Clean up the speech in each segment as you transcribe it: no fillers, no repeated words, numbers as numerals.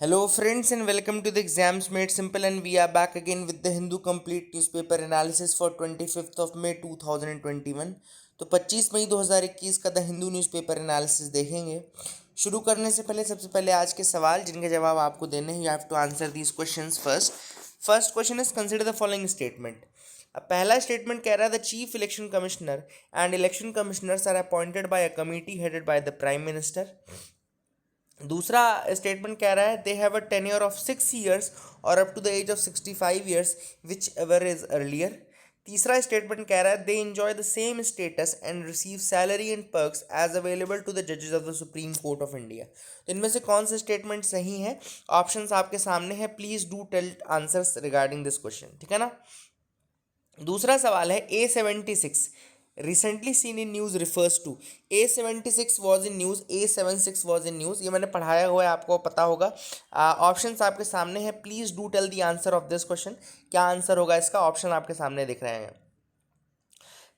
Hello, friends, and welcome to the Exams Made Simple. And we are back again with the Hindu Complete Newspaper Analysis for 25th of May 2021. तो 25 मई 2021 का the Hindu newspaper analysis देखेंगे। शुरू करने से पहले सबसे पहले आज के सवाल जिनके जवाब आपको देने हैं। You have to answer these questions first question is consider the following statement. अब पहला स्टेटमेंट कह रहा है the chief election commissioner and election commissioners are appointed by a committee headed by the prime minister. दूसरा statement कह रहा है they have a tenure of 6 years और up to the age of 65 years whichever is earlier. तीसरा statement कह रहा है they enjoy the same status and receive salary and perks as available to the जजेस of the supreme court of India. तो इनमें से कौन सा स्टेटमेंट सही है? ऑप्शंस आपके सामने है। Please do tell answers regarding this question, ठीक है ना। दूसरा सवाल है A76 recently seen in news refers to। A76 was in news, A76 was in news, ये मैंने पढ़ाया हुआ है, आपको पता होगा। ऑप्शंस आपके सामने हैं। Please do tell the answer of this question. क्या आंसर होगा इसका? ऑप्शन आपके सामने दिख रहे हैं।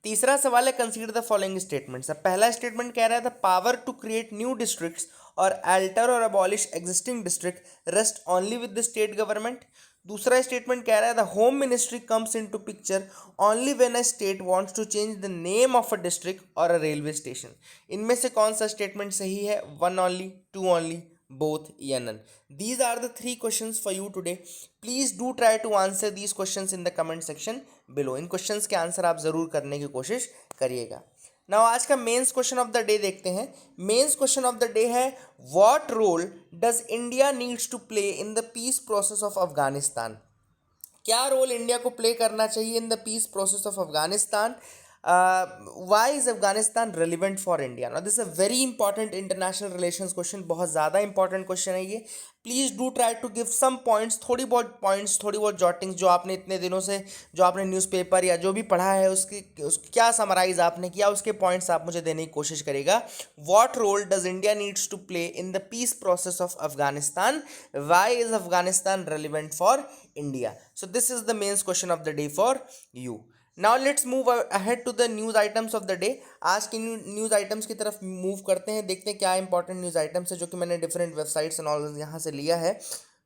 तीसरा सवाल है कंसीडर द फॉलोइंग स्टेटमेंट्स। अब पहला स्टेटमेंट कह रहा है the power to create new districts और अल्टर और abolish existing district rest only with the state government. दूसरा स्टेटमेंट कह रहा है the home ministry comes in to picture only when a state wants to change the name of a district और a railway station. इनमें से कौन सा statement सही है? One only, two only, both या none? These are the three questions for you today. Please do try to answer these questions in the comment section below. इन questions के answer आप ज़रूर करने की कोशिश करिएगा। नाउ आज का mains question of the day देखते हैं। Mains question of the day है what role does India needs to play in the peace process of Afghanistan. क्या रोल इंडिया को प्ले करना चाहिए in the peace process of Afghanistan? Why is Afghanistan relevant for India? Now this a very important international relations question, बहुत ज़्यादा important question है ये। Please do try to give some points, थोड़ी बहुत जॉटिंग्स जो आपने इतने दिनों से जो आपने न्यूज़पेपर या जो भी पढ़ा है उसकी क्या समराइज आपने किया, उसके पॉइंट्स आप मुझे देने की कोशिश करेगा। What role does India needs to play in the peace process of Afghanistan? Why is Afghanistan relevant for India? So this is the mains question of the day for you. Now let's move ahead to the news items of the day. आज की news items की तरफ move करते हैं, देखते हैं क्या important news items है जो कि मैंने डिफरेंट वेबसाइट्स एंड ऑल यहाँ से लिया है।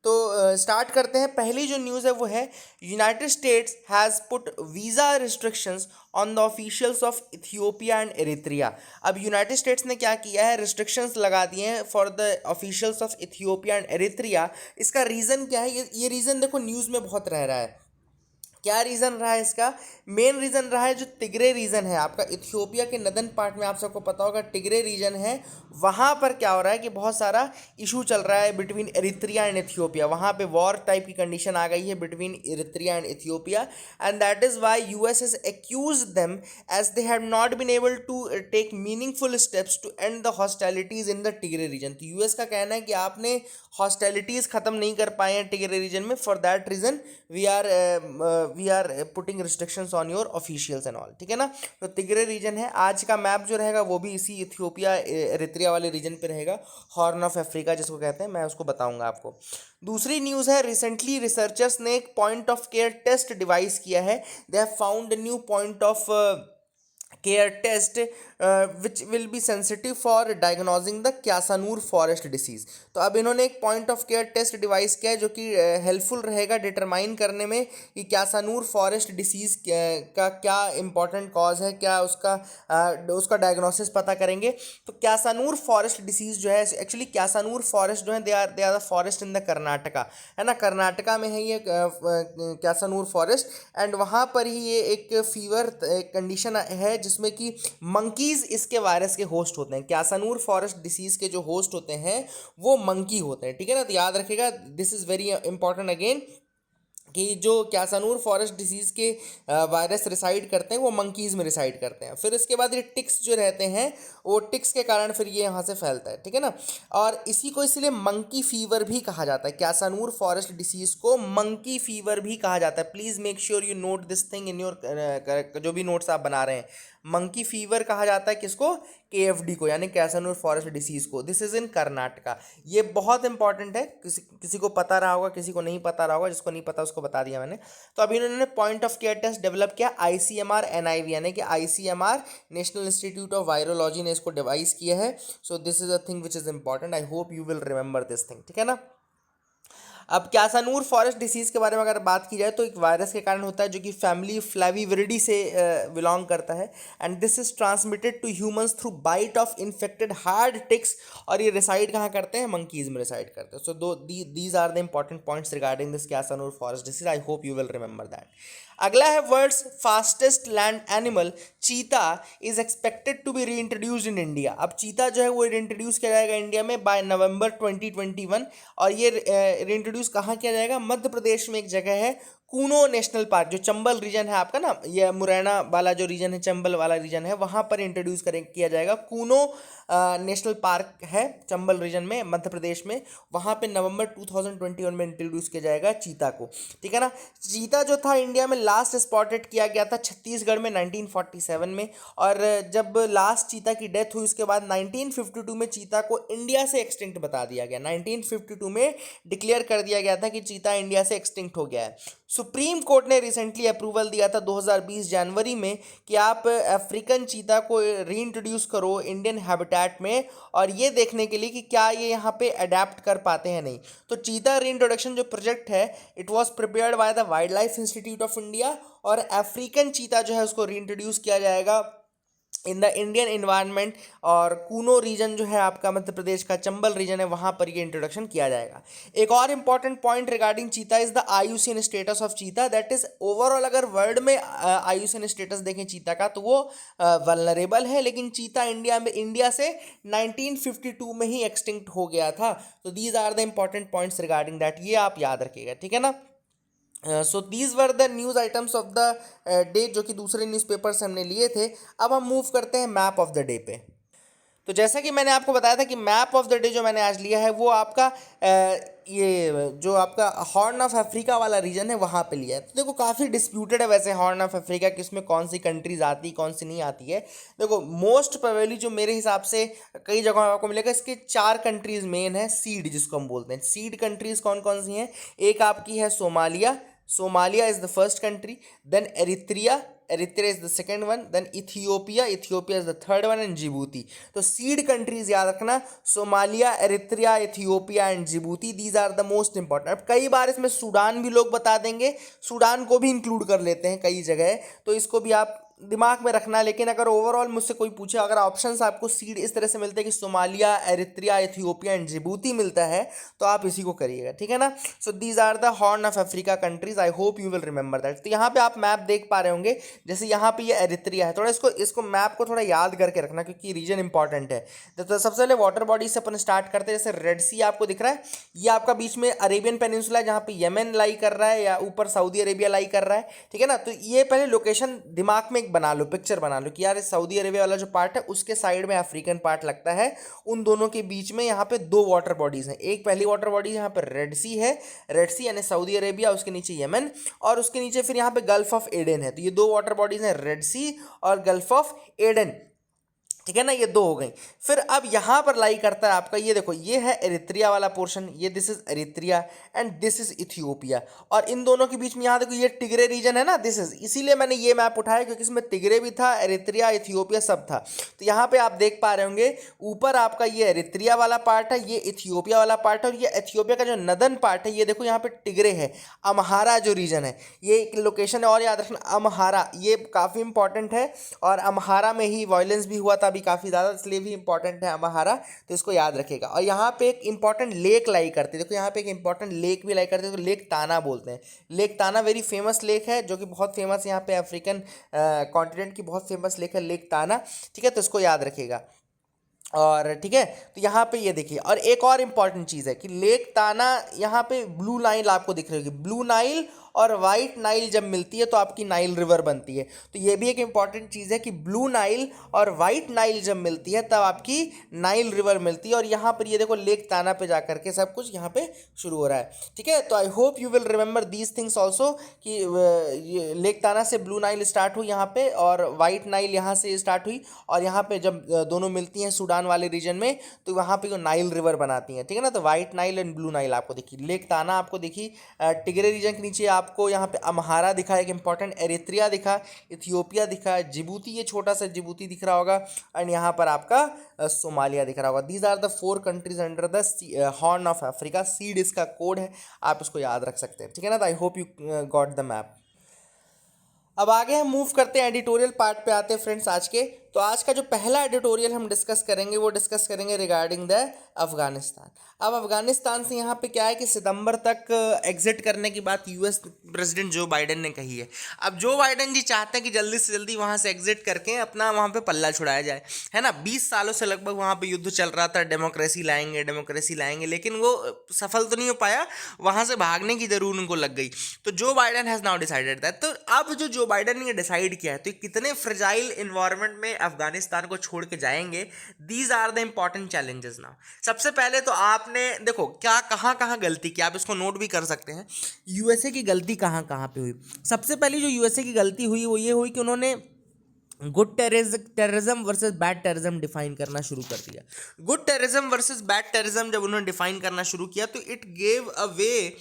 तो स्टार्ट करते हैं। पहली जो न्यूज़ है वो है United States has put visa restrictions on the officials of Ethiopia and Eritrea. अब यूनाइटेड स्टेट्स ने क्या किया है? रिस्ट्रिक्शंस लगा दिए हैं for the officials of Ethiopia and Eritrea. इसका रीज़न क्या है? ये रीज़न देखो न्यूज़ में बहुत रह रहा है। क्या रीज़न रहा है इसका? मेन रीज़न रहा है जो तिग्रे रीजन है आपका इथियोपिया के नदन पार्ट में, आप सबको पता होगा तिग्रे रीजन है। वहाँ पर क्या हो रहा है कि बहुत सारा इशू चल रहा है बिटवीन एरित्रिया एंड इथियोपिया। वहाँ पे वॉर टाइप की कंडीशन आ गई है between Eritrea and Ethiopia, and that is why US is accuse them as they have not been able to take meaningful steps to end the hostilities in the Tigray region. तो US का कहना है कि आपने हॉस्टैलिटीज़ ख़त्म नहीं कर पाए हैं टिग्रे रीजन में, for that reason we are putting restrictions on your officials and all, ठीक है ना। तो तिग्रे रीजन है। आज का मैप जो रहेगा वो भी इसी इथियोपिया एरित्रिया वाले रीजन पे रहेगा, हॉर्न ऑफ अफ्रीका जिसको कहते हैं, मैं उसको बताऊंगा आपको। दूसरी न्यूज़ है रिसेंटली रिसर्चर्स ने एक point of care test device किया है। They have found new point of care test which will be sensitive for diagnosing the Kyasanur forest disease. तो अब इन्होंने एक point of care test device किया है जो कि हेल्पफुल रहेगा डिटरमाइन करने में कि क्यासानूर फॉरेस्ट डिसीज़ का क्या इंपॉर्टेंट कॉज है, क्या उसका डायग्नोसिस पता करेंगे। तो क्यासानूर फॉरेस्ट डिसीज़ जो है, एक्चुअली क्यासानूर फॉरेस्ट जो है they are the forest in the Karnataka, है ना। कर्नाटका में है ये क्यासानूर फॉरेस्ट, एंड वहाँ पर ही ये एक फीवर कंडीशन है जिसमें कि मंकीज़ इसके वायरस के होस्ट होते हैं। क्यासानूर फॉरेस्ट डिसीज़ के जो होस्ट होते हैं वो मंकी होते हैं, ठीक है ना। तो याद रखिएगा, this is very important again, कि जो क्यासानूर फॉरेस्ट डिसीज़ के वायरस रिसाइड करते हैं वो मंकीज़ में रिसाइड करते हैं। फिर इसके बाद ये टिक्स जो रहते हैं वो टिक्स के कारण फिर ये यहाँ से फैलता है, ठीक है ना। और इसी को इसलिए मंकी फीवर भी कहा जाता है। क्यासानूर फॉरेस्ट डिसीज़ को मंकी फीवर भी कहा जाता है। Please make sure you note this thing in your जो भी नोट्स आप बना रहे हैं। मंकी फीवर कहा जाता है किसको? केएफडी को, यानी कैसानूर फॉरेस्ट डिसीज़ को। This is in Karnataka. ये बहुत इंपॉर्टेंट है, किसी को पता रहा होगा, किसी को नहीं पता रहा होगा, जिसको नहीं पता उसको बता दिया मैंने। तो अभी इन्होंने point of care test develop किया, ICMR NIV, यानी कि ICMR national institute of virology ने इसको डिवाइस किया है। So this is a thing which is important. I hope you will remember this thing, ठीक है ना। अब क्यासानूर फॉरेस्ट डिसीज़ के बारे में अगर बात की जाए तो एक वायरस के कारण होता है जो कि फैमिली फ्लैवीविरिडी से बिलोंग करता है, and this is transmitted to humans through bite of infected hard ticks, और ये रिसाइड कहाँ करते हैं, मंकीज में रिसाइड करते हैं. सो दो these are the important points regarding this Kyasanur forest disease. I hope you will remember that. अगला है world's fastest land animal cheetah is expected to be reintroduced in India. अब चीता जो है वो इंट्रोड्यूस किया जाएगा इंडिया में बाय नवंबर 2021, और ये री इंट्रोड्यूस कहाँ किया जाएगा, मध्य प्रदेश में एक जगह है कूनो नेशनल पार्क, जो चंबल रीजन है आपका ना, ये मुरैना वाला जो रीजन है, चंबल वाला रीजन है, वहाँ पर इंट्रोड्यूस किया जाएगा. कूनो नेशनल पार्क है चंबल रीजन में मध्य प्रदेश में, वहाँ पे नवंबर 2021 में इंट्रोड्यूस किया जाएगा चीता को. ठीक है ना. चीता जो था इंडिया में लास्ट स्पॉटेड किया गया था छत्तीसगढ़ में 1947 में, और जब लास्ट चीता की डेथ हुई उसके बाद 1952 में चीता को इंडिया से एक्सटिंक्ट बता दिया गया. 1952 में डिक्लेयर कर दिया गया था कि चीता इंडिया से एक्सटिंक्ट हो गया है. सुप्रीम कोर्ट ने रिसेंटली अप्रूवल दिया था 2020 जनवरी में कि आप अफ्रीकन चीता को रीइंट्रोड्यूस करो इंडियन हैबिटेट में, और ये देखने के लिए कि क्या ये यहाँ पे अडेप्ट कर पाते हैं नहीं. तो चीता रीइंट्रोडक्शन जो प्रोजेक्ट है it was prepared by the wild life institute of India, और अफ्रीकन चीता जो है उसको रीइंट्रोड्यूस किया जाएगा इन द इंडियन इन्वायरमेंट, और कूनो रीजन जो है आपका मध्य प्रदेश का चंबल रीजन है वहाँ पर ये इंट्रोडक्शन किया जाएगा. एक और इंपॉर्टेंट पॉइंट रिगार्डिंग चीता is the IUCN status of चीता. दैट इज ओवरऑल अगर वर्ल्ड में आईयूसीएन स्टेटस देखें चीता का तो वो वल्नरेबल है, लेकिन चीता इंडिया से 1952 में ही एक्सटिंक्ट हो गया था. तो these are the important points regarding that, ये आप याद रखिएगा. ठीक है ना. So these were the news items of the day, जो कि दूसरे न्यूज़पेपर से हमने लिए थे. अब हम मूव करते हैं मैप ऑफ द डे पे. तो जैसा कि मैंने आपको बताया था कि मैप ऑफ द डे जो मैंने आज लिया है वो आपका ये जो आपका हॉर्न ऑफ अफ्रीका वाला रीजन है वहाँ पे लिया है. तो देखो काफ़ी डिस्प्यूटेड है वैसे हॉर्न ऑफ अफ्रीका कि इसमें कौन सी कंट्रीज आती कौन सी नहीं आती है. देखो मोस्ट प्रोबेबली जो मेरे हिसाब से कई जगहों आपको मिलेगा, इसके 4 कंट्रीज मेन है सीड जिसको हम बोलते हैं. सीड कंट्रीज कौन कौन सी हैं, एक आपकी है Somalia is the first country, then Eritrea is the second one, then Ethiopia is the third one, and Djibouti. तो सीड कंट्रीज याद रखना, Somalia, Eritrea, Ethiopia and Djibouti, these are the most important. अब कई बार इसमें सूडान भी लोग बता देंगे, सूडान को भी इंक्लूड कर लेते हैं कई जगह, तो इसको भी आप दिमाग में रखना. लेकिन अगर ओवरऑल मुझसे कोई पूछे, अगर ऑप्शंस आपको सीड इस तरह से मिलते हैं कि Somalia, Eritrea, Ethiopia and Djibouti मिलता है, तो आप इसी को करिएगा. ठीक है ना. So these are the horn of Africa countries. I hope you will remember that. तो यहाँ पे आप मैप देख पा रहे होंगे, जैसे यहाँ पे ये एरिथ्रिया है, थोड़ा इसको मैप को थोड़ा याद करके रखना क्योंकि रीजन इंपॉर्टेंट है. तो सबसे पहले वाटर बॉडी से अपन स्टार्ट करते हैं. जैसे रेड सी आपको दिख रहा है, ये आपका बीच में अरेबियन पेनिनसुला है जहाँ पे यमन लाई कर रहा है, या ऊपर सऊदी अरेबिया लाई कर रहा है. ठीक है ना. तो ये पहले लोकेशन दिमाग में एक बना लो, पिक्चर बना लो कि यार सऊदी अरेबिया वाला जो पार्ट है उसके साइड में अफ्रीकन पार्ट लगता है, उन दोनों के बीच में यहाँ पे 2 वाटर बॉडीज हैं. एक पहली वाटर बॉडी यहाँ पे रेड सी है, रेड सी यानी सऊदी अरेबिया, उसके नीचे यमन, और उसके नीचे फिर यहाँ पे गल्फ ऑफ एडन है. तो ये 2 वाटर बॉडीज हैं, रेड सी और गल्फ ऑफ एडन. ठीक है ना. ये 2 हो गई. फिर अब यहाँ पर लाई करता है आपका, ये देखो ये है एरिथ्रिया वाला पोर्शन, ये this is Eritrea and this is Ethiopia, और इन दोनों के बीच में यहाँ देखो ये टिग्रे रीजन है ना, दिस इज, इसीलिए मैंने ये मैप उठाया क्योंकि इसमें टिग्रे भी था, एरिथ्रिया, इथियोपिया सब था. तो यहाँ पे आप देख पा रहे होंगे ऊपर आपका ये एरिथ्रिया वाला पार्ट है, ये इथियोपिया वाला पार्ट है, और ये इथियोपिया का जो नदन पार्ट है ये देखो यहाँ पे टिग्रे है. अम्हारा जो रीजन है, ये एक लोकेशन है और याद रखना अम्हारा, ये काफ़ी इंपॉर्टेंट है, और अम्हारा में ही वायलेंस भी हुआ था काफ़ी ज़्यादा, इसलिए भी इंपॉर्टेंट है अम्हारा, तो इसको याद रखेगा. और यहाँ पे एक इंपॉर्टेंट लेक लाई करते हैं, देखो यहाँ पे एक इंपॉर्टेंट लेक भी लाई करते हैं, तो लेक ताना बोलते हैं. लेक ताना वेरी फेमस लेक है, जो कि बहुत फेमस यहाँ पे अफ्रीकन कॉन्टिनेंट की बहुत फेमस लेक है लेक ताना. ठीक है. तो इसको याद रखेगा. और ठीक है. तो यहाँ पे ये देखिए, और एक और इंपॉर्टेंट चीज़ है कि लेक ताना यहाँ पे ब्लू नाइल आपको दिख रही होगी, ब्लू नाइल और वाइट नाइल जब मिलती है तो आपकी नाइल रिवर बनती है. तो ये भी एक इंपॉर्टेंट चीज़ है कि ब्लू नाइल और वाइट नाइल जब मिलती है तब आपकी नाइल रिवर मिलती है. और यहाँ पर ये देखो लेक ताना पे जा करके सब कुछ यहाँ पे शुरू हो रहा है. ठीक है. तो I hope you will remember these things also कि ये लेक ताना से ब्लू नाइल स्टार्ट हुई यहाँ पे, और वाइट नाइल यहाँ से स्टार्ट हुई, और यहाँ पे जब दोनों मिलती हैं सूडान वाले रीजन में तो वहाँ पे वो नाइल रिवर बनाती हैं. ठीक है ना. तो white Nile and blue Nile आपको देखी, लेक ताना आपको देखी, टिग्रे रीजन के नीचे आप आपको यहाँ पे अम्हारा दिखा, एक इंपॉर्टेंट एरित्रिया दिखा, इथियोपिया दिखा, जिबूती, ये छोटा सा जिबूती दिख रहा होगा, एंड यहाँ पर आपका सोमालिया दिख रहा होगा। These are the 4 countries under the horn of Africa. SEED इसका कोड है, आप इसको याद रख सकते हैं, ठीक है ना। आई hope you got the map. अब आगे हम मूव करते हैं, एडिटोरियल पार्ट पे आते हैं फ्रेंड्स आज के। तो आज का जो पहला एडिटोरियल हम डिस्कस करेंगे वो डिस्कस करेंगे रिगार्डिंग द अफगानिस्तान। अब अफगानिस्तान से यहाँ पे क्या है कि सितंबर तक एग्जिट करने की बात यूएस प्रेसिडेंट जो बाइडेन ने कही है। अब जो बाइडेन जी चाहते हैं कि जल्दी से जल्दी वहाँ से एग्जिट करके अपना वहाँ पे पल्ला छुड़ाया जाए, है ना। 20 सालों से लगभग वहाँ पे युद्ध चल रहा था, डेमोक्रेसी लाएंगे डेमोक्रेसी लाएंगे, लेकिन वो सफल तो नहीं हो पाया, वहाँ से भागने की जरूर उनको लग गई। तो Joe Biden has now decided that, तो अब जो बाइडेन ने डिसाइड किया है, तो कितने फ्रेजाइल इन्वायरमेंट में अफगानिस्तान को छोड़ के जाएंगे, these are the important challenges now. सबसे पहले तो आपने देखो क्या कहाँ कहाँ गलती की, आप इसको नोट भी कर सकते हैं। यूएसए की गलती कहाँ कहाँ पे हुई। सबसे पहली जो यूएसए की गलती हुई वो ये हुई कि उन्होंने good terrorism versus bad terrorism define करना शुरू कर दिया। Good terrorism versus bad terrorism जब उन्होंने डिफाइन करना शुरू किया तो it gave a way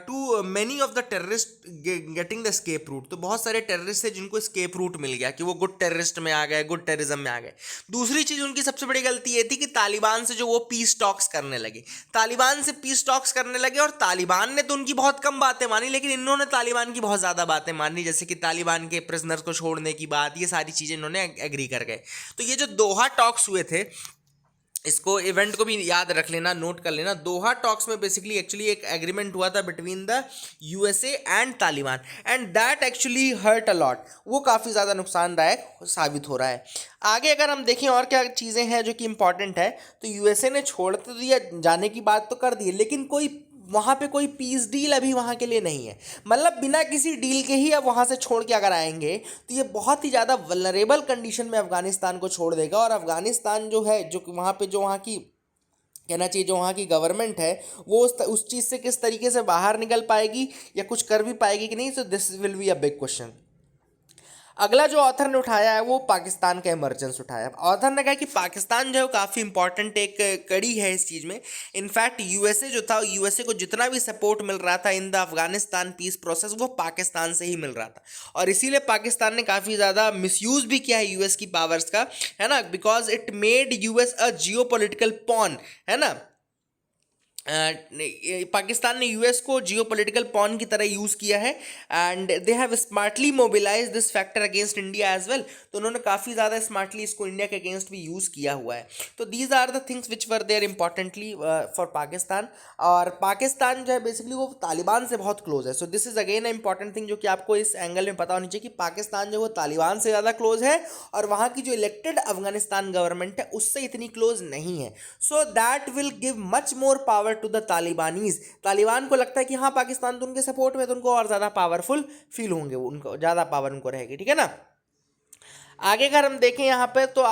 to many of the terrorist getting the escape route. तो बहुत सारे टेररिस्ट थे जिनको स्केप रूट मिल गया कि वो गुड टेररिस्ट में आ गए, गुड टेररिज्म में आ गए। दूसरी चीज उनकी सबसे बड़ी गलती ये थी कि तालिबान से जो वो पीस टॉक्स करने लगे, तालिबान से पीस टॉक्स करने लगे, और तालिबान ने तो उनकी बहुत कम बातें मानी, लेकिन इन्होंने तालिबान की बहुत ज़्यादा बातें मानी, जैसे कि तालिबान के प्रिजनर्स को छोड़ने की बात, ये सारी चीज़ें इन्होंने एग्री कर गए। तो ये जो दोहा टॉक्स हुए थे, इसको इवेंट को भी याद रख लेना, नोट कर लेना। दोहा टॉक्स में बेसिकली एक्चुअली एक एग्रीमेंट हुआ था between the USA and Taliban, and that actually hurt a lot. वो काफ़ी ज़्यादा नुकसानदायक साबित हो रहा है। आगे अगर हम देखें और क्या चीज़ें हैं जो कि इंपॉर्टेंट है, तो यूएसए ने छोड़ तो दिया, जाने की बात तो कर दी, लेकिन कोई वहाँ पे कोई पीस डील अभी वहाँ के लिए नहीं है। मतलब बिना किसी डील के ही अब वहाँ से छोड़ के अगर आएंगे तो ये बहुत ही ज़्यादा वल्नरेबल कंडीशन में अफगानिस्तान को छोड़ देगा। और अफगानिस्तान जो है, जो वहाँ पे जो वहाँ की कहना चाहिए जो वहाँ की गवर्नमेंट है, वो उस चीज़ से किस तरीके से बाहर निकल पाएगी या कुछ कर भी पाएगी कि नहीं, सो this will be a big question. अगला जो ऑथर ने उठाया है वो पाकिस्तान का इमरजेंस उठाया। ऑथर ने कहा कि पाकिस्तान जो है वो काफ़ी इंपॉर्टेंट एक कड़ी है इस चीज़ में। इनफैक्ट यूएसए जो था, यूएसए को जितना भी सपोर्ट मिल रहा था in the Afghanistan peace process, वो पाकिस्तान से ही मिल रहा था, और इसीलिए पाकिस्तान ने काफ़ी ज़्यादा मिसयूज़ भी किया है यूएस की पावर्स का, है ना, because it made US a geopolitical pawn, है ना। पाकिस्तान ने यूएस को जियोपॉलिटिकल पॉन की तरह यूज़ किया है, and they have smartly mobilize this factor against India as well. तो उन्होंने काफ़ी ज़्यादा स्मार्टली इसको इंडिया के अगेंस्ट भी यूज़ किया हुआ है। तो these are the things which were there importantly for Pakistan. और पाकिस्तान जो है बेसिकली वो तालिबान से बहुत क्लोज है। So this is again a important thing जो कि आपको इस एंगल में पता होनी चाहिए कि पाकिस्तान जो है वो तालिबान से ज़्यादा क्लोज है, और वहाँ की जो इलेक्टेड अफगानिस्तान गवर्नमेंट है उससे इतनी क्लोज नहीं है। So that will give much more power to the Talibanis. Taliban को लगता है कि हाँ पाकिस्तान तो उनके सपोर्ट में, तो उनको और ज़्यादा पावरफुल फील होंगे, उनको ज़्यादा पावर उनको रहेगी, ठीक है ना। आगे अगर हम देखें यहाँ पे तो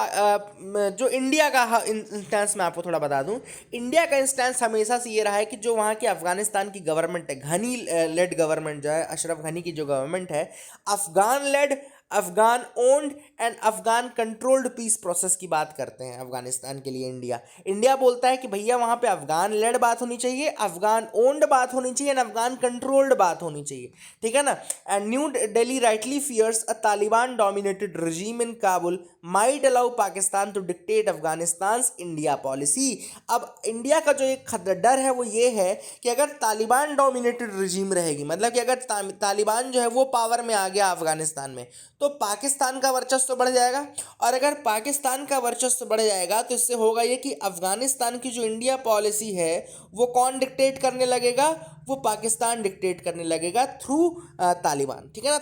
जो इंडिया का इंस्टेंस मैं आपको थोड़ा बता दूं, इंडिया का इंस्टेंस हमेशा से ये रहा है कि जो वहाँ की अफगानिस्तान की गवर्नमेंट है, घनी लेड गवर्नमेंट जो है, अशरफ घनी की जो गवर्नमेंट है, Afghan led, Afghan owned and Afghan controlled peace process की बात करते हैं अफगानिस्तान के लिए इंडिया। इंडिया बोलता है कि भैया वहाँ पे अफगान लेड बात होनी चाहिए, अफगान ओन्ड बात होनी चाहिए, एंड अफगान कंट्रोल्ड बात होनी चाहिए, ठीक है ना। And new Delhi rightly fears a Taliban dominated regime in Kabul might allow Pakistan to dictate Afghanistan's India policy। अब इंडिया का जो एक डर है वो ये है कि अगर तालिबान डोमिनेटेड regime रहेगी, मतलब कि अगर तालिबान जो है वो पावर में आ गया अफगानिस्तान में, तो पाकिस्तान का वर्चस्व बढ़ जाएगा, और अगर पाकिस्तान का वर्चस्व बढ़ जाएगा तो इससे होगा ये कि अफगानिस्तान की जो इंडिया पॉलिसी है वो कौन डिक्टेट करने लगेगा, वो पाकिस्तान डिक्टेट करने लगेगा थ्रू तालिबान, ठीक है ना।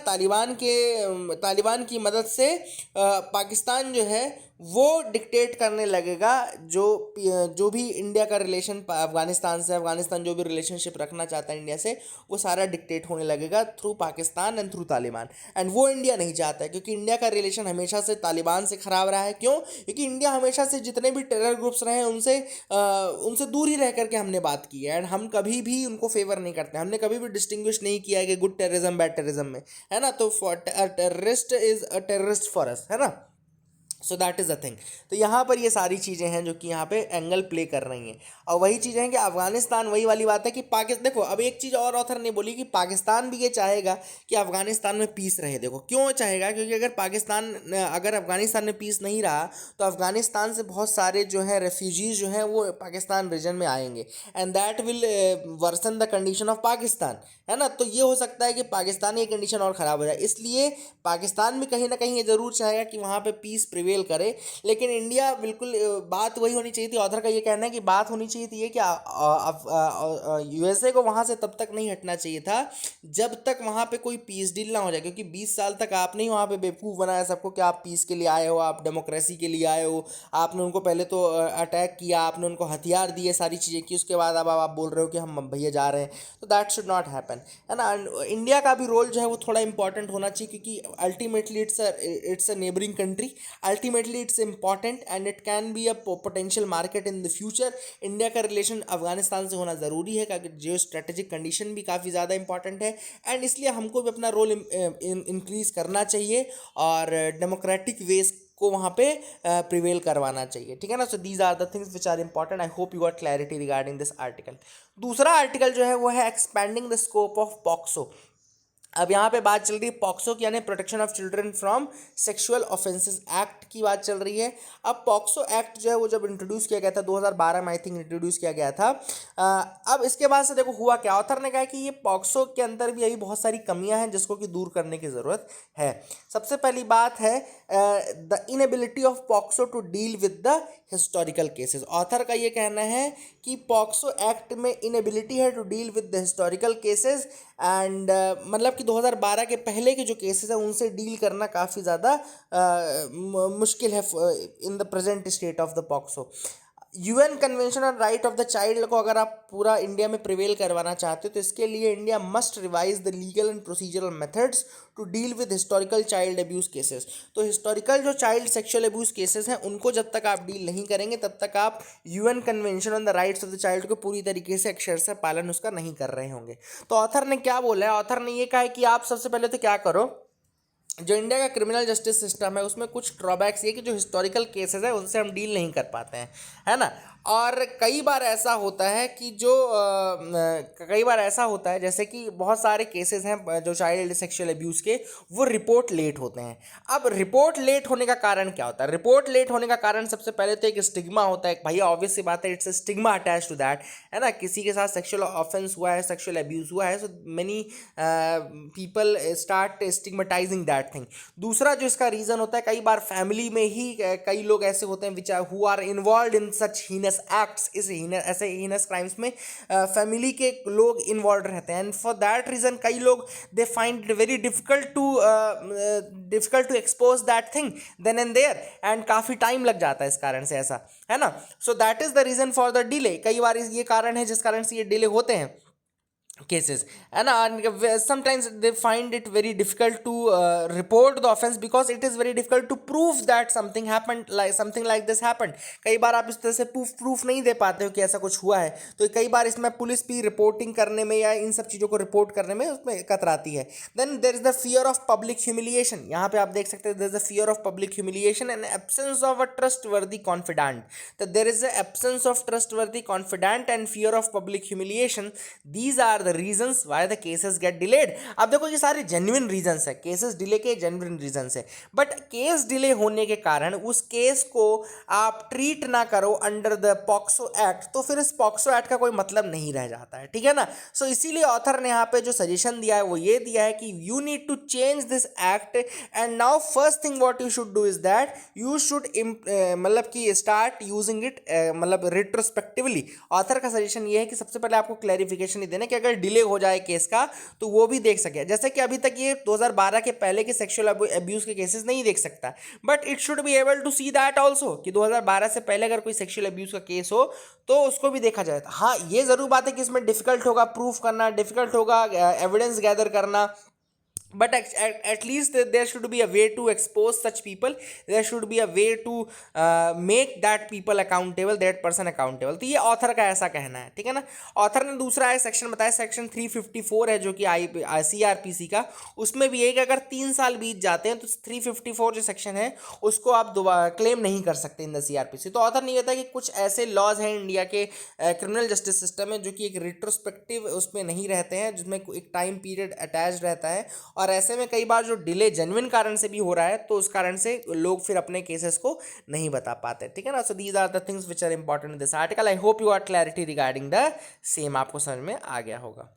तालिबान की मदद से पाकिस्तान जो है वो डिक्टेट करने लगेगा जो भी इंडिया का रिलेशन अफगानिस्तान से, अफगानिस्तान जो भी रिलेशनशिप रखना चाहता है इंडिया से, वो सारा डिक्टेट होने लगेगा through Pakistan and through Taliban. And वो इंडिया नहीं चाहता है, क्योंकि इंडिया का रिलेशन हमेशा से तालिबान से ख़राब रहा है। क्यों? क्योंकि इंडिया हमेशा से जितने भी टेरर ग्रुप्स रहे हैं उनसे दूर ही रह करके हमने बात की है, एंड हम कभी भी उनको फेवर नहीं करते। हमने कभी भी डिस्टिंग्विश नहीं किया है कि गुड टेररिज्म बैड टेररिज्म में, है ना। तो terrorist is a terrorist for us, है ना। So that is the thing. तो यहाँ पर ये सारी चीज़ें हैं जो कि यहाँ पे एंगल प्ले कर रही हैं। और वही चीज़ें हैं कि अफगानिस्तान, वही वाली बात है कि पाकिस्तान, देखो अब एक चीज़ और ऑथर ने बोली कि पाकिस्तान भी ये चाहेगा कि अफगानिस्तान में पीस रहे। देखो क्यों चाहेगा, क्योंकि अगर अफगानिस्तान में पीस नहीं रहा तो अफगानिस्तान से बहुत सारे जो है रेफ्यूजीज जो हैं वो पाकिस्तान रीजन में आएंगे, and that will worsen the condition of Pakistan, है ना। तो ये हो सकता है कि पाकिस्तान की कंडीशन और ख़राब हो जाए, इसलिए पाकिस्तान भी कहीं ना कहीं ये ज़रूर चाहेगा कि वहाँ पे पीस प्रिवेल करे। लेकिन इंडिया बिल्कुल बात वही होनी चाहिए थी, ऑथर का ये कहना है कि बात होनी चाहिए थी ये कि यूएसए को वहाँ से तब तक नहीं हटना चाहिए था जब तक वहाँ पे कोई पीस डील ना हो जाए, क्योंकि 20 साल तक आपने ही वहाँ पे बेवकूफ़ बनाया सबको कि आप पीस के लिए आए हो, आप डेमोक्रेसी के लिए आए हो। आपने उनको पहले तो अटैक किया, आपने उनको हथियार दिए, सारी चीज़ें की, उसके बाद अब आप बोल रहे हो कि हम भैया जा रहे हैं। तो दैट शुड नॉट हैपन, है ना। इंडिया का भी रोल जो है वो थोड़ा इंपॉर्टेंट होना चाहिए, क्योंकि ultimately it's a neighbouring country, ultimately it's important and it can be a potential market in the future. India का रिलेशन अफगानिस्तान से होना ज़रूरी है, क्योंकि जियो स्ट्रेटेजिक कंडीशन भी काफ़ी ज़्यादा इंपॉर्टेंट है, एंड इसलिए हमको भी अपना रोल इंक्रीज़ करना चाहिए और डेमोक्रेटिक वेज को वहाँ पे प्रिवेल करवाना चाहिए, ठीक है ना। So these are the things which are important. I hope you got clarity regarding this article. दूसरा आर्टिकल जो है वो है expanding the scope of POCSO. अब यहाँ पे बात चल रही है पॉक्सो की, यानी protection of children from sexual offences act की बात चल रही है। अब पॉक्सो एक्ट जो है वो जब इंट्रोड्यूस किया गया था 2012 में, आई थिंक इंट्रोड्यूस किया गया था। अब इसके बाद से देखो हुआ क्या, ऑथर ने कहा कि ये पॉक्सो के अंदर भी अभी बहुत सारी कमियां हैं जिसको कि दूर करने की ज़रूरत है। सबसे पहली बात है the inability of POCSO to deal with the historical cases. Author का ये कहना है कि पॉक्सो एक्ट में इनएबिलिटी है to deal with the historical cases, and मतलब कि 2012 के पहले के जो केसेस हैं उनसे डील करना काफ़ी ज़्यादा मुश्किल है in the present state of the POCSO. UN convention on right of the child को अगर आप पूरा इंडिया में प्रिवेल करवाना चाहते हो तो इसके लिए India must revise the legal and procedural methods to deal with historical child abuse cases. तो हिस्टोरिकल जो चाइल्ड सेक्सुअल अब्यूज़ केसेस हैं उनको जब तक आप डील नहीं करेंगे तब तक आप UN convention on the rights of the child को पूरी तरीके से अक्षरशः पालन उसका नहीं कर रहे होंगे। तो ऑथर ने क्या बोला है, ऑथर ने ये कहा है कि आप सबसे पहले तो क्या करो, जो इंडिया का क्रिमिनल जस्टिस सिस्टम है उसमें कुछ ड्रॉबैक्स ये कि जो हिस्टोरिकल केसेस है उनसे हम डील नहीं कर पाते हैं, है ना। और कई बार ऐसा होता है कि कई बार ऐसा होता है जैसे कि बहुत सारे केसेस हैं जो चाइल्ड सेक्सुअल अब्यूज़ के, वो रिपोर्ट लेट होते हैं। अब रिपोर्ट लेट होने का कारण क्या होता है, रिपोर्ट लेट होने का कारण सबसे पहले तो एक स्टिग्मा होता है, भैया ऑब्वियस सी बात है, it's a stigma attach to that, है ना। किसी के साथ सेक्सुअल ऑफेंस हुआ है, सेक्सुअल अब्यूज़ हुआ है, so many people start stigmatising that thing. दूसरा जो इसका रीज़न होता है, कई बार फैमिली में ही कई लोग ऐसे होते हैं which who are involve in such heinous acts, ऐसे हीनस क्राइम्स में फैमिली के लोग इन्वॉल्व रहते हैं, एंड फॉर दैट रीज़न कई लोग they find it very difficult to expose that thing then and there, and काफ़ी टाइम लग जाता है इस कारण से, ऐसा है ना। So that is the reason for the delay. कई बार ये कारण है जिस कारण से ये डिले होते हैं cases, and sometimes they find it very difficult to report the offense because it is very difficult to prove that something like this happened. कई बार आप इस तरह से प्रूफ नहीं दे पाते हो कि ऐसा कुछ हुआ है, तो कई बार इसमें पुलिस भी रिपोर्टिंग करने में या इन सब चीज़ों को रिपोर्ट करने में उसमें कतराती है। Then there is the fear of public humiliation. यहाँ पे आप देख सकते हैं there is the fear of public humiliation and absence of a trustworthy confident. तो there is the absence of trustworthy confident and fear of public humiliation, these are reasons why the cases get delayed. अब देखो ये सारे genuine reasons है, cases delay के genuine reasons है, but case delay होने के कारण उस केस को आप ट्रीट ना करो अंडर द पॉक्सो एक्ट, तो फिर इस पॉक्सो एक्ट का कोई मतलब नहीं रह जाता है, ठीक है ना। सो इसीलिए ऑथर ने यहाँ पे जो सजेशन दिया है वो ये दिया है कि you need to change this act, and now first thing what you should do is that you should मतलब कि स्टार्ट यूजिंग इट मतलब रिट्रोस्पेक्टिवली। ऑथर का सजेशन ये है कि सबसे पहले आपको क्लैरिफिकेशन ही देना कि अगर डिले हो जाए केस का तो वो भी देख सके, जैसे कि अभी तक ये 2012 के पहले के सेक्सुअल अब्यूज के केसेस नहीं देख सकता, but it should be able to see that also कि 2012 से पहले अगर कोई सेक्सुअल अब्यूज का केस हो तो उसको भी देखा जाए। हाँ ये ज़रूर बात है कि इसमें डिफिकल्ट होगा प्रूफ करना, डिफिकल्ट होगा एविडेंस गैदर करना, but at least there should be a way to expose such people. There should be a way to make that people accountable, that person accountable. तो ये ऑथर का ऐसा कहना है, ठीक है ना। ऑथर ने दूसरा है सेक्शन बताया, सेक्शन 354 है जो कि CRPC का, उसमें भी है कि अगर 3 साल बीत जाते हैं तो 354 जो सेक्शन है उसको आप दोबारा क्लेम नहीं कर सकते इन द CRPC। तो ऑथर ने कहता है कि कुछ ऐसे लॉज हैं इंडिया के क्रिमिनल जस्टिस सिस्टम में जो कि एक रिट्रोस्पेक्टिव उसमें नहीं रहते हैं, जिसमें एक टाइम पीरियड अटैच रहता है, और ऐसे में कई बार जो डिले जेन्युइन कारण से भी हो रहा है तो उस कारण से लोग फिर अपने केसेस को नहीं बता पाते, ठीक है ना। So these are the things which are important in this article. I hope you are clarity regarding the same, आपको समझ में आ गया होगा।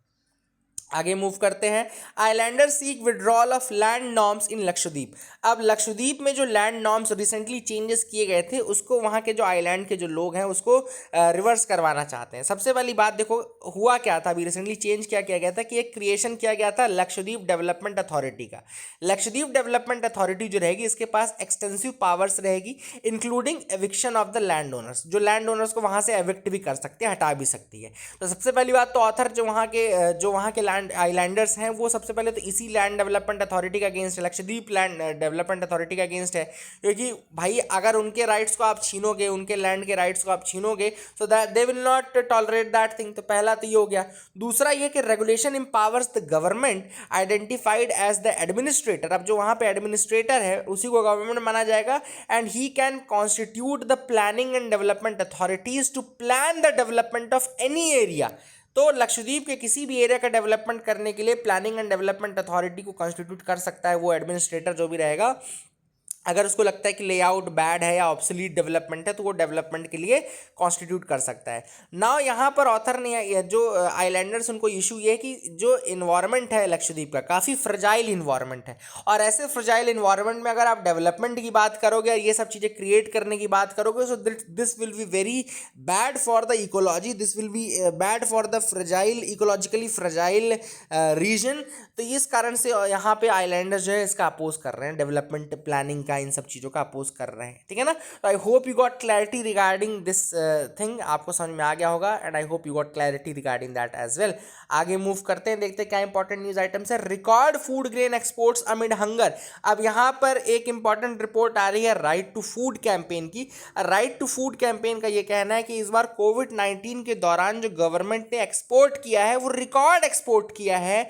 आगे मूव करते हैं। Islander seek withdrawal of land norms in Lakshadweep. अब लक्षद्वीप में जो लैंड नॉर्म्स रिसेंटली चेंजेस किए गए थे उसको वहाँ के जो आइलैंड के जो लोग हैं उसको रिवर्स करवाना चाहते हैं। सबसे पहली बात देखो हुआ क्या था, अभी रिसेंटली चेंज क्या किया गया था कि एक क्रिएशन किया गया था लक्षद्वीप डेवलपमेंट अथॉरिटी का। लक्षद्वीप डेवलपमेंट अथॉरिटी जो रहेगी इसके पास एक्सटेंसिव पावर्स रहेगी, including eviction of the land owners. जो लैंड ओनर्स को वहाँ से एविक्ट भी कर सकती है, हटा भी सकती है। तो सबसे पहली बात तो ऑथर जो वहाँ के लैंड आइलैंडर्स हैं वो सबसे पहले तो इसी लैंड डेवलपमेंट अथॉरिटी का अगेंस्ट है, लक्षद्वीप लैंड डेवलपमेंट अथॉरिटी का अगेंस्ट है, क्योंकि भाई अगर उनके राइट्स को आप छीनोगे, उनके लैंड के राइट्स को आप छीनोगे, so that they will not tolerate that thing. तो पहला तो ये हो गया। दूसरा ये कि regulation empowers the government identified as the administrator. अब जो वहाँ पे एडमिनिस्ट्रेटर है उसी को गवर्नमेंट माना जाएगा, and he can constitute the planning and development authorities to plan the development of any area. तो लक्षद्वीप के किसी भी एरिया का डेवलपमेंट करने के लिए प्लानिंग एंड डेवलपमेंट अथॉरिटी को कॉन्स्टिट्यूट कर सकता है वो एडमिनिस्ट्रेटर जो भी रहेगा। अगर उसको लगता है कि लेआउट बैड है या ऑब्सोलीट डेवलपमेंट है तो वो डेवलपमेंट के लिए कॉन्स्टिट्यूट कर सकता है। नाउ यहाँ पर ऑथर ने जो आइलैंडर्स उनको इशू ये है कि जो इन्वायरमेंट है लक्षद्वीप का काफ़ी फ्रजाइल इन्वायरमेंट है, और ऐसे फ्रजाइल इन्वायरमेंट में अगर आप डेवलपमेंट की बात करोगे और ये सब चीज़ें क्रिएट करने की बात करोगे so this will be very bad for the ecology, this will be bad for the fragile ecologically fragile region. तो इस कारण से यहाँ पे आइलैंडर्स जो है इसका अपोज कर रहे हैं, डेवलपमेंट प्लानिंग इन सब चीज़ों का अपोज कर रहे हैं, ठीक है ना। तो I hope you got clarity regarding this thing, आपको समझ में आ गया होगा, and I hope you got clarity regarding that as well. आगे मूव करते हैं, देखते हैं क्या इंपॉर्टेंट न्यूज आइटम्स है। Record food grain exports amid hunger. अब यहाँ पर एक इंपॉर्टेंट रिपोर्ट आ रही है राइट टू फूड कैंपेन की। राइट टू फूड कैंपेन का ये कहना है कि इस बार कोविड-19 के दौरान जो गवर्नमेंट ने एक्सपोर्ट किया है वो रिकॉर्ड एक्सपोर्ट किया है।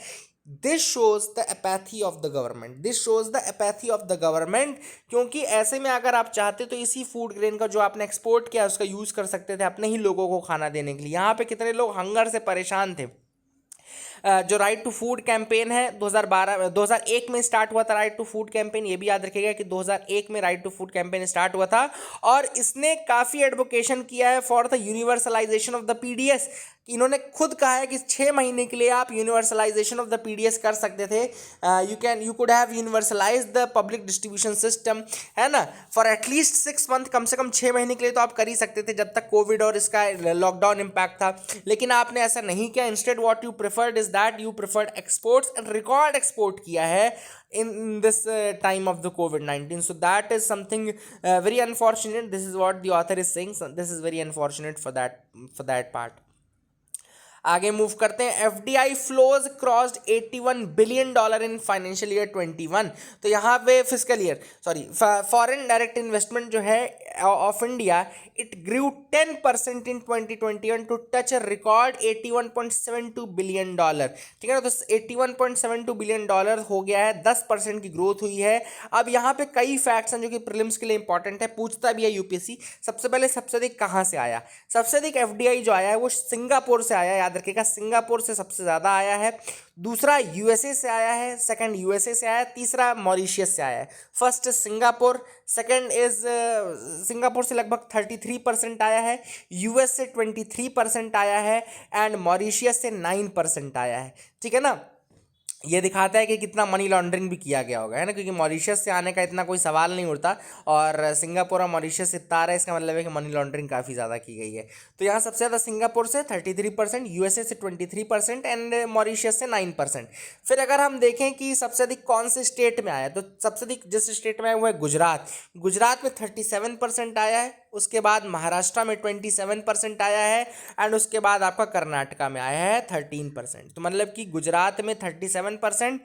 This shows the apathy of the government, this shows the apathy of the government, क्योंकि ऐसे में अगर आप चाहते तो इसी फूड ग्रेन का जो आपने एक्सपोर्ट किया उसका यूज़ कर सकते थे अपने ही लोगों को खाना देने के लिए। यहाँ पे कितने लोग हंगर से परेशान थे। जो राइट टू फूड कैंपेन है 2001 में स्टार्ट हुआ था राइट टू फूड कैंपेन, ये भी याद रखिएगा कि 2001 में right to food campaign start हुआ था, और इसने काफ़ी एडवोकेशन किया है for the universalization of the PDS. इन्होंने खुद कहा है कि 6 महीने के लिए आप यूनिवर्सलाइजेशन ऑफ द पीडीएस कर सकते थे। You could have universalise the public distribution system, है ना, फॉर एटलीस्ट 6 मंथ, कम से कम 6 महीने के लिए तो आप कर ही सकते थे जब तक कोविड और इसका लॉकडाउन इम्पैक्ट था, लेकिन आपने ऐसा नहीं किया। Instead what you preferred is that you preferred exports, and record export किया है in this time of the COVID-19. So that is something very unfortunate. This is what the author is saying. So this is very unfortunate for that part. आगे move करते हैं। FDI flows crossed $81 billion in financial year 21। तो यहाँ पे foreign direct investment जो है of India it grew 10% in 2021 to touch a record $81.72 billion, ठीक है ना। तो $81.72 बिलियन हो गया है, 10% की ग्रोथ हुई है। अब यहाँ पे कई फैक्ट्स हैं जो कि प्रीलिम्स के लिए इंपॉर्टेंट है, पूछता भी है यूपीएससी। सबसे पहले सबसे अधिक कहाँ से आया, सबसे अधिक एफडीआई जो आया है वो सिंगापुर से आया है, याद रखिएगा सिंगापुर से सबसे ज़्यादा आया है। दूसरा यूएसए से आया है, सेकंड यूएसए से आया है, तीसरा मॉरिशियस से आया है। First Singapore, second is Singapore से लगभग 33% आया है, यूएस से 23% आया है, एंड मॉरिशियस से 9% आया है, ठीक है ना। ये दिखाता है कि कितना मनी लॉन्ड्रिंग भी किया गया होगा, है ना, क्योंकि मॉरिशस से आने का इतना कोई सवाल नहीं उठता, और सिंगापुर और मॉरिशस से इतना आ रहा है, इसका मतलब है कि मनी लॉन्ड्रिंग काफ़ी ज़्यादा की गई है। तो यहाँ सबसे ज़्यादा सिंगापुर से 33%, यूएसए से 23% एंड मॉरिशस से 9%। फिर अगर हम देखें कि सबसे अधिक कौन से स्टेट में आया, तो सबसे अधिक जिस स्टेट में आया वो है गुजरात। गुजरात में 37% आया है, उसके बाद महाराष्ट्र में 27% आया है, एंड उसके बाद आपका कर्नाटका में आया है 13%। तो मतलब कि गुजरात में 37%,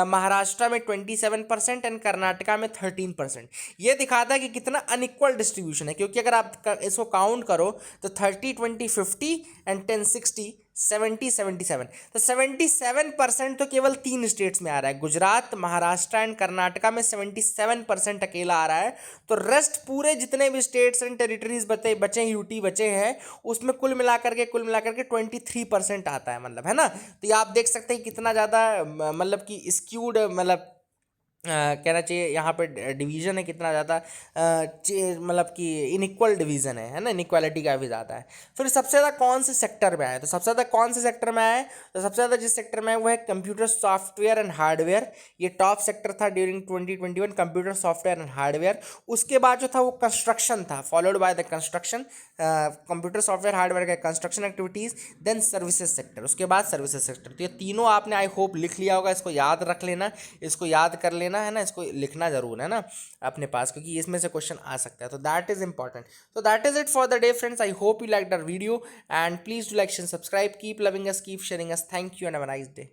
महाराष्ट्र में 27% एंड कर्नाटका में 13%। ये दिखाता है कि कितना अनइक्वल डिस्ट्रीब्यूशन है, क्योंकि अगर आप इसको काउंट करो तो 30, 20, 50 एंड 10, 60, 70, 77, तो 77% तो केवल 3 स्टेट्स में आ रहा है, गुजरात, महाराष्ट्र एंड कर्नाटका में 77% अकेला आ रहा है। तो रेस्ट पूरे जितने भी स्टेट्स एंड टेरिटरीज बचे यूटी बचे हैं, उसमें कुल मिलाकर के 23% आता है, मतलब है ना। तो ये आप देख सकते हैं कितना ज़्यादा मतलब कि स्क्यूड, मतलब कहना चाहिए यहाँ पे डिवीज़न है कितना ज़्यादा, मतलब कि इनइक्वल डिवीज़न है ना, इनइक्वालिटी काफ़ी ज़्यादा है। फिर सबसे ज़्यादा कौन से सेक्टर में आया, तो सबसे ज़्यादा कौन से सेक्टर में आया है, तो सबसे ज़्यादा जिस सेक्टर में है वो है कंप्यूटर सॉफ्टवेयर एंड हार्डवेयर। ये टॉप सेक्टर था during 2021, computer software and hardware. उसके बाद जो था वो कंस्ट्रक्शन था, followed by the construction, computer software hardware का construction activities, then services sector, उसके बाद सर्विसेज सेक्टर। तो ये तीनों आपने आई होप लिख लिया होगा, इसको याद रख लेना, इसको याद कर लेना है ना, इसको लिखना जरूर है ना अपने पास, क्योंकि इसमें से क्वेश्चन आ सकता है। तो दैट इज इंपॉर्टेंट। तो that is it for the day friends. I hope you like the video and please do like and subscribe, keep loving us, keep sharing us. Thank you and have a nice day.